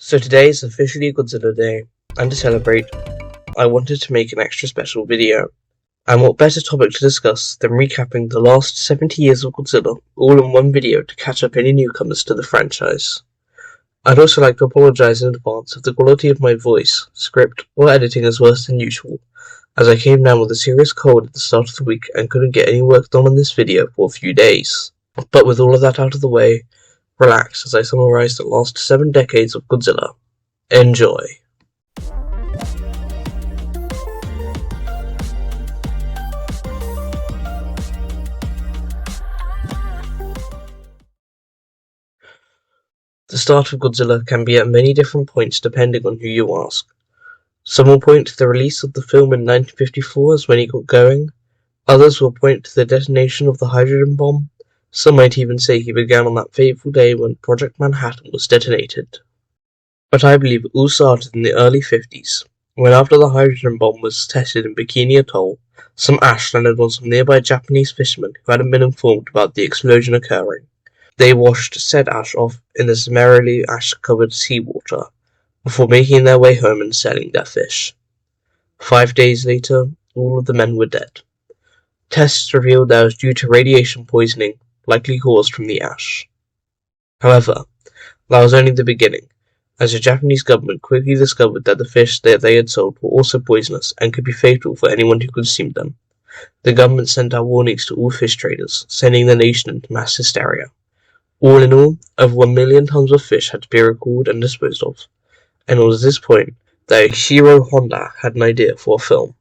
So today is officially Godzilla Day, and to celebrate, I wanted to make an extra special video. And what better topic to discuss than recapping the last 70 years of Godzilla all in one video to catch up any newcomers to the franchise. I'd also like to apologise in advance if the quality of my voice, script, or editing is worse than usual, as I came down with a serious cold at the start of the week and couldn't get any work done on this video for a few days. But with all of that out of the way, relax as I summarise the last 7 decades of Godzilla. Enjoy. The start of Godzilla can be at many different points depending on who you ask. Some will point to the release of the film in 1954 as when he got going, others will point to the detonation of the hydrogen bomb, some might even say he began on that fateful day when Project Manhattan was detonated. But I believe it all started in the early 50s, when after the hydrogen bomb was tested in Bikini Atoll, some ash landed on some nearby Japanese fishermen who hadn't been informed about the explosion occurring. They washed said ash off in the summarily ash-covered seawater, before making their way home and selling their fish. 5 days later, all of the men were dead. Tests revealed that it was due to radiation poisoning, likely caused from the ash. However, that was only the beginning, as the Japanese government quickly discovered that the fish that they had sold were also poisonous and could be fatal for anyone who consumed them. The government sent out warnings to all fish traders, sending the nation into mass hysteria. All in all, over 1 million tons of fish had to be recalled and disposed of, and it was at this point that Ishiro Honda had an idea for a film.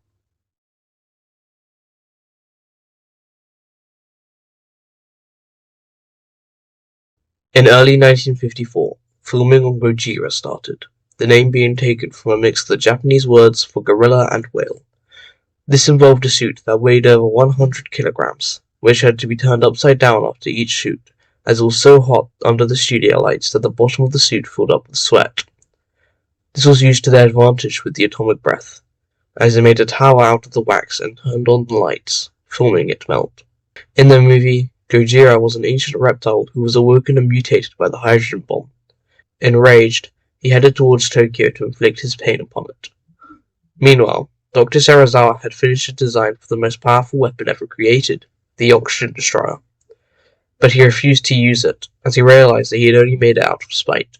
In early 1954, filming on Gojira started, the name being taken from a mix of the Japanese words for gorilla and whale. This involved a suit that weighed over 100 kilograms, which had to be turned upside down after each shoot, as it was so hot under the studio lights that the bottom of the suit filled up with sweat. This was used to their advantage with the atomic breath, as they made a tower out of the wax and turned on the lights, filming it melt. In the movie, Gojira was an ancient reptile who was awoken and mutated by the hydrogen bomb. Enraged, he headed towards Tokyo to inflict his pain upon it. Meanwhile, Dr. Serizawa had finished a design for the most powerful weapon ever created, the oxygen destroyer. But he refused to use it, as he realized that he had only made it out of spite.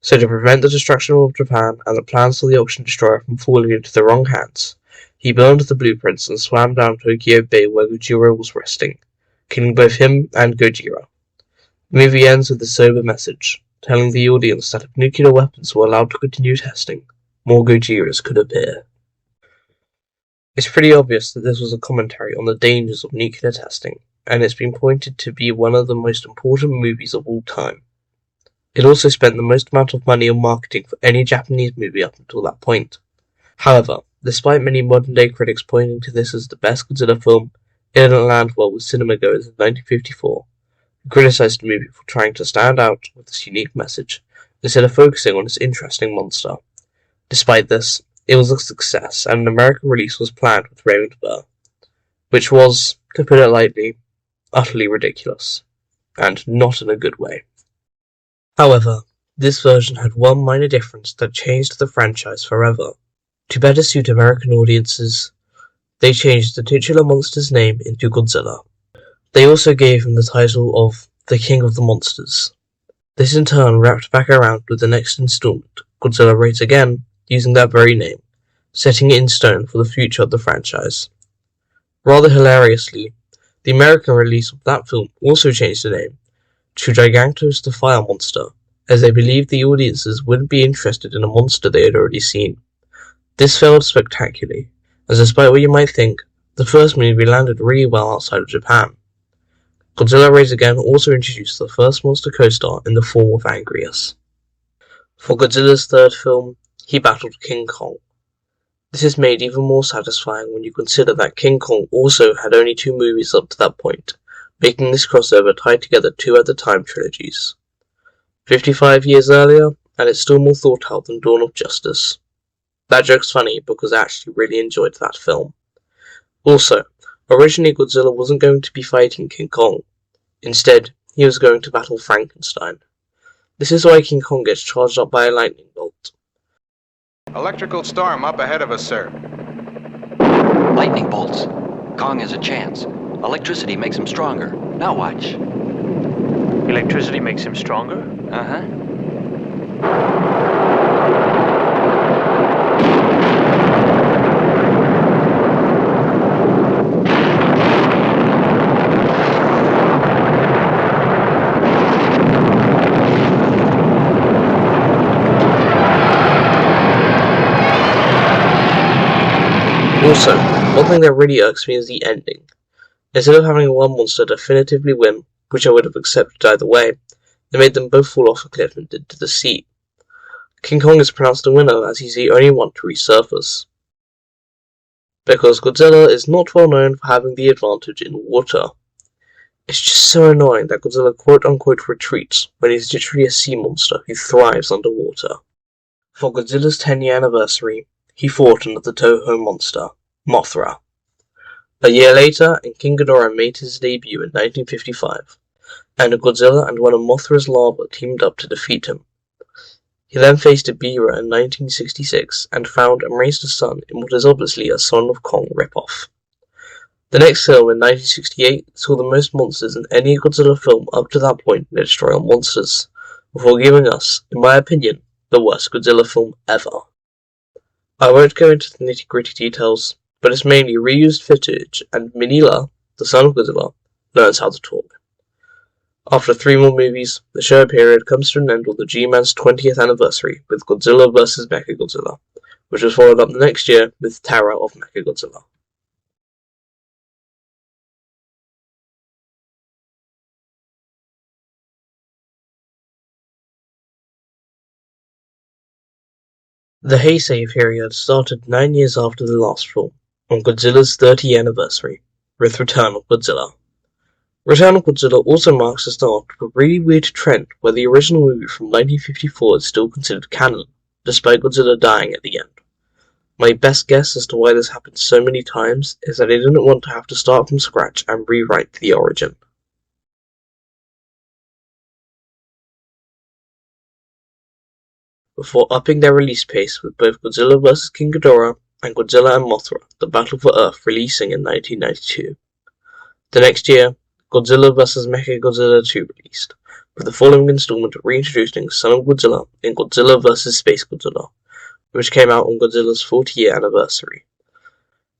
So to prevent the destruction of Japan and the plans for the oxygen destroyer from falling into the wrong hands, he burned the blueprints and swam down Tokyo Bay where Gojira was resting, killing both him and Gojira. The movie ends with a sober message, telling the audience that if nuclear weapons were allowed to continue testing, more Gojiras could appear. It's pretty obvious that this was a commentary on the dangers of nuclear testing, and it's been pointed to be one of the most important movies of all time. It also spent the most amount of money on marketing for any Japanese movie up until that point. However, despite many modern-day critics pointing to this as the best Godzilla film, it didn't land well with cinemagoers in 1954, who criticized the movie for trying to stand out with its unique message, instead of focusing on its interesting monster. Despite this, it was a success, and an American release was planned with Raymond Burr, which was, to put it lightly, utterly ridiculous, and not in a good way. However, this version had one minor difference that changed the franchise forever. To better suit American audiences, they changed the titular monster's name into Godzilla. They also gave him the title of the King of the Monsters. This in turn wrapped back around with the next installment, Godzilla Raids Again, using that very name, setting it in stone for the future of the franchise. Rather hilariously, the American release of that film also changed the name to Gigantos the Fire Monster, as they believed the audiences wouldn't be interested in a monster they had already seen. This failed spectacularly, as despite what you might think, the first movie landed really well outside of Japan. Godzilla Raids Again also introduced the first monster co-star in the form of Angrius. For Godzilla's third film, he battled King Kong. This is made even more satisfying when you consider that King Kong also had only 2 movies up to that point, making this crossover tie together 2 at-the-time trilogies. 55 years earlier, and it's still more thought out than Dawn of Justice. That joke's funny because I actually really enjoyed that film. Also, originally Godzilla wasn't going to be fighting King Kong. Instead, he was going to battle Frankenstein. This is why King Kong gets charged up by a lightning bolt. Electrical storm up ahead of us, sir. Lightning bolts. Kong has a chance. Electricity makes him stronger. Now watch. Electricity makes him stronger? Uh-huh. Also, one thing that really irks me is the ending. Instead of having one monster definitively win, which I would have accepted either way, they made them both fall off a cliff and into the sea. King Kong is pronounced the winner as he's the only one to resurface. Because Godzilla is not well known for having the advantage in water. It's just so annoying that Godzilla quote-unquote retreats when he's literally a sea monster who thrives underwater. For Godzilla's 10-year anniversary, he fought another Toho monster, Mothra. A year later, King Ghidorah made his debut in 1955, and Godzilla and one of Mothra's larvae teamed up to defeat him. He then faced Ebirah in 1966 and found and raised a son in what is obviously a Son of Kong ripoff. The next film in 1968 saw the most monsters in any Godzilla film up to that point destroy all monsters, before giving us, in my opinion, the worst Godzilla film ever. I won't go into the nitty-gritty details, but it's mainly reused footage and Minilla, the son of Godzilla, learns how to talk. After 3 more movies, the Showa period comes to an end on the G-Man's 20th anniversary with Godzilla vs. Mechagodzilla, which was followed up the next year with Terror of Mechagodzilla. The Heisei period started 9 years after the last film, on Godzilla's 30th anniversary, with Return of Godzilla. Return of Godzilla also marks the start of a really weird trend where the original movie from 1954 is still considered canon, despite Godzilla dying at the end. My best guess as to why this happened so many times is that they didn't want to have to start from scratch and rewrite the origin. Before upping their release pace with both Godzilla vs. King Ghidorah and Godzilla and Mothra, The Battle for Earth releasing in 1992. The next year, Godzilla vs. Mechagodzilla 2 released, with the following installment reintroducing Son of Godzilla in Godzilla vs. Space Godzilla, which came out on Godzilla's 40th anniversary.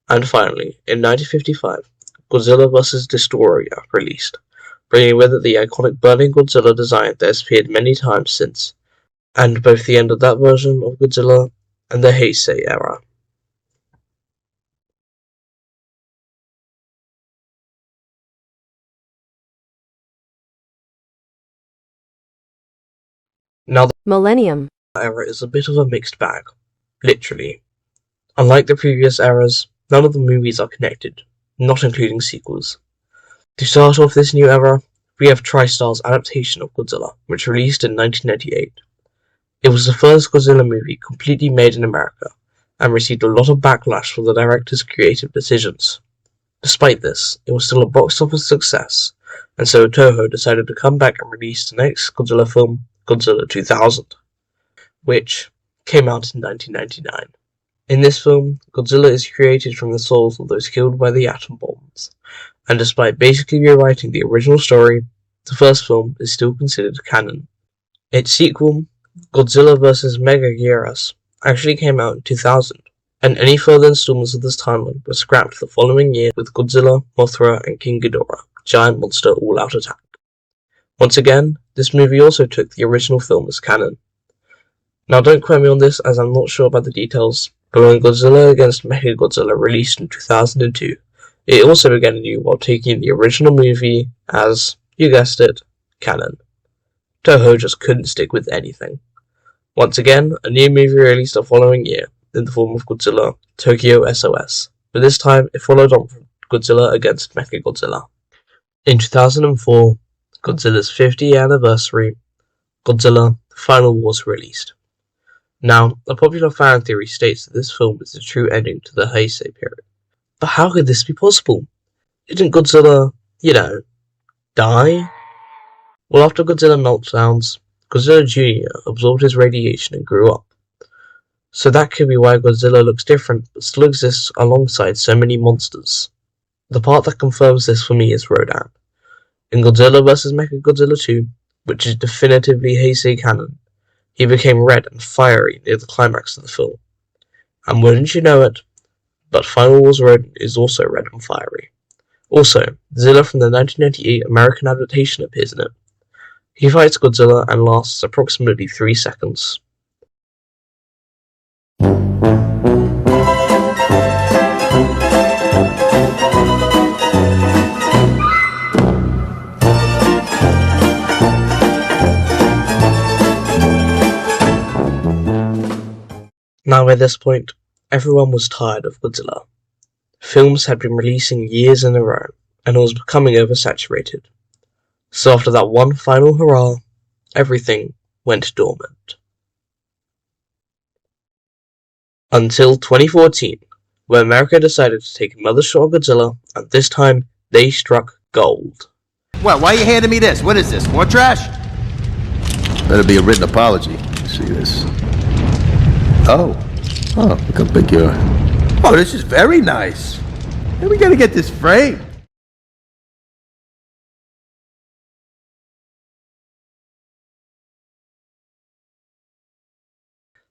And finally, in 1955, Godzilla vs. Destroyer released, bringing with it the iconic burning Godzilla design that has appeared many times since, and both the end of that version of Godzilla and the Heisei era. Now the Millennium. era is a bit of a mixed bag, literally. Unlike the previous eras, none of the movies are connected, not including sequels. To start off this new era, we have TriStar's adaptation of Godzilla, which released in 1998. It was the first Godzilla movie completely made in America, and received a lot of backlash for the director's creative decisions. Despite this, it was still a box office success, and so Toho decided to come back and release the next Godzilla film, Godzilla 2000, which came out in 1999. In this film, Godzilla is created from the souls of those killed by the atom bombs, and despite basically rewriting the original story, the first film is still considered canon. Its sequel, Godzilla vs. Megaguirus, actually came out in 2000, and any further installments of this timeline were scrapped the following year with Godzilla, Mothra, and King Ghidorah, Giant Monster All-Out Attack. Once again, this movie also took the original film as canon. Now don't quote me on this as I'm not sure about the details, but when Godzilla against Mechagodzilla released in 2002, it also began anew while taking the original movie as, you guessed it, canon. Toho just couldn't stick with anything. Once again, a new movie released the following year, in the form of Godzilla, Tokyo SOS, but this time it followed on from Godzilla against Mechagodzilla. In 2004, Godzilla's 50th anniversary, Godzilla The Final Wars released. Now, a popular fan theory states that this film is the true ending to the Heisei period. But how could this be possible? Didn't Godzilla, die? Well, after Godzilla meltdowns, Godzilla Jr. absorbed his radiation and grew up. So that could be why Godzilla looks different but still exists alongside so many monsters. The part that confirms this for me is Rodan. In Godzilla vs. Mechagodzilla 2, which is definitively Heisei canon, he became red and fiery near the climax of the film. And wouldn't you know it, but Final Wars Rodan is also red and fiery. Also, Zilla from the 1998 American adaptation appears in it. He fights Godzilla and lasts approximately 3 seconds. Now by this point, everyone was tired of Godzilla. Films had been releasing years in a row, and it was becoming oversaturated. So after that one final hurrah, everything went dormant. Until 2014, where America decided to take another shot at Godzilla, and this time, they struck gold. What, why are you handing me this? What is this, more trash? Better be a written apology. You see this? Oh, look how big you are. Oh, this is very nice. Hey, we gotta get this framed.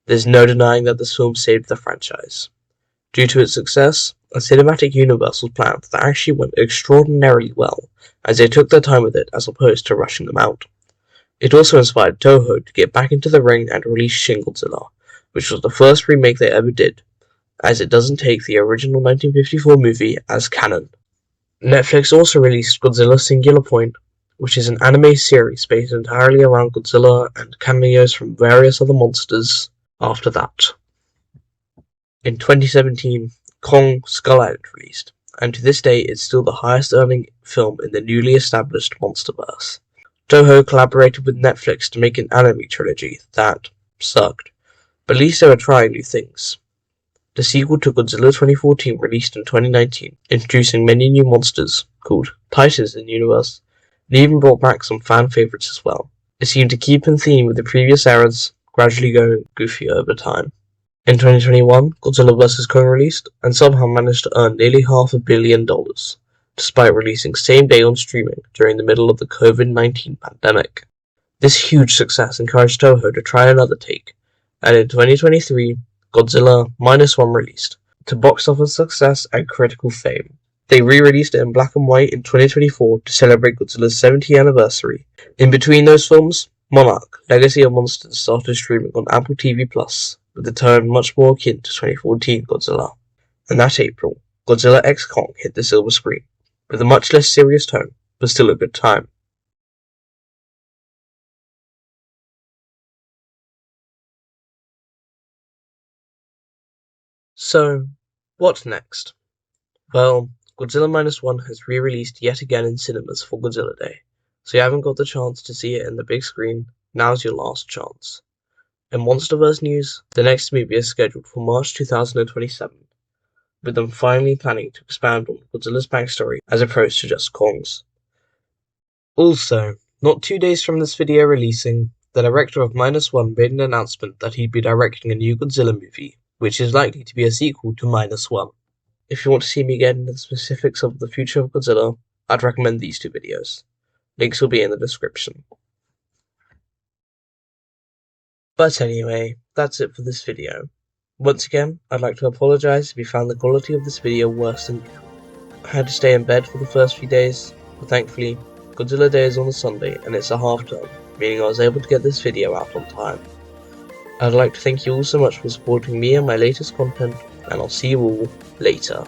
There's no denying that this film saved the franchise. Due to its success, a cinematic universe was planned that actually went extraordinarily well, as they took their time with it as opposed to rushing them out. It also inspired Toho to get back into the ring and release Shin Godzilla, which was the first remake they ever did, as it doesn't take the original 1954 movie as canon. Netflix also released Godzilla Singular Point, which is an anime series based entirely around Godzilla and cameos from various other monsters after that. In 2017, Kong Skull Island released, and to this day it's still the highest earning film in the newly established Monsterverse. Toho collaborated with Netflix to make an anime trilogy that sucked, but at least they were trying new things. The sequel to Godzilla 2014 released in 2019, introducing many new monsters, called Titans in the universe, and even brought back some fan favourites as well. It seemed to keep in theme with the previous eras, gradually going goofy over time. In 2021, Godzilla vs. Kong released, and somehow managed to earn nearly $500 million, despite releasing same day on streaming during the middle of the COVID-19 pandemic. This huge success encouraged Toho to try another take, and in 2023, Godzilla -1 released, to box office success and critical fame. They re-released it in black and white in 2024 to celebrate Godzilla's 70th anniversary. In between those films, Monarch, Legacy of Monsters started streaming on Apple TV+, with a tone much more akin to 2014 Godzilla. And that April, Godzilla x Kong hit the silver screen, with a much less serious tone, but still a good time. So, what next? Well, Godzilla -1 has re-released yet again in cinemas for Godzilla Day, so you haven't got the chance to see it in the big screen, now's your last chance. In Monsterverse news, the next movie is scheduled for March 2027, with them finally planning to expand on Godzilla's backstory as opposed to just Kong's. Also, not 2 days from this video releasing, the director of -1 made an announcement that he'd be directing a new Godzilla movie, which is likely to be a sequel to -1. If you want to see me get into the specifics of the future of Godzilla, I'd recommend these 2 videos. Links will be in the description. But anyway, that's it for this video. Once again, I'd like to apologise if you found the quality of this video worse than usual. I had to stay in bed for the first few days, but thankfully, Godzilla Day is on a Sunday and it's a half term, meaning I was able to get this video out on time. I'd like to thank you all so much for supporting me and my latest content, and I'll see you all later.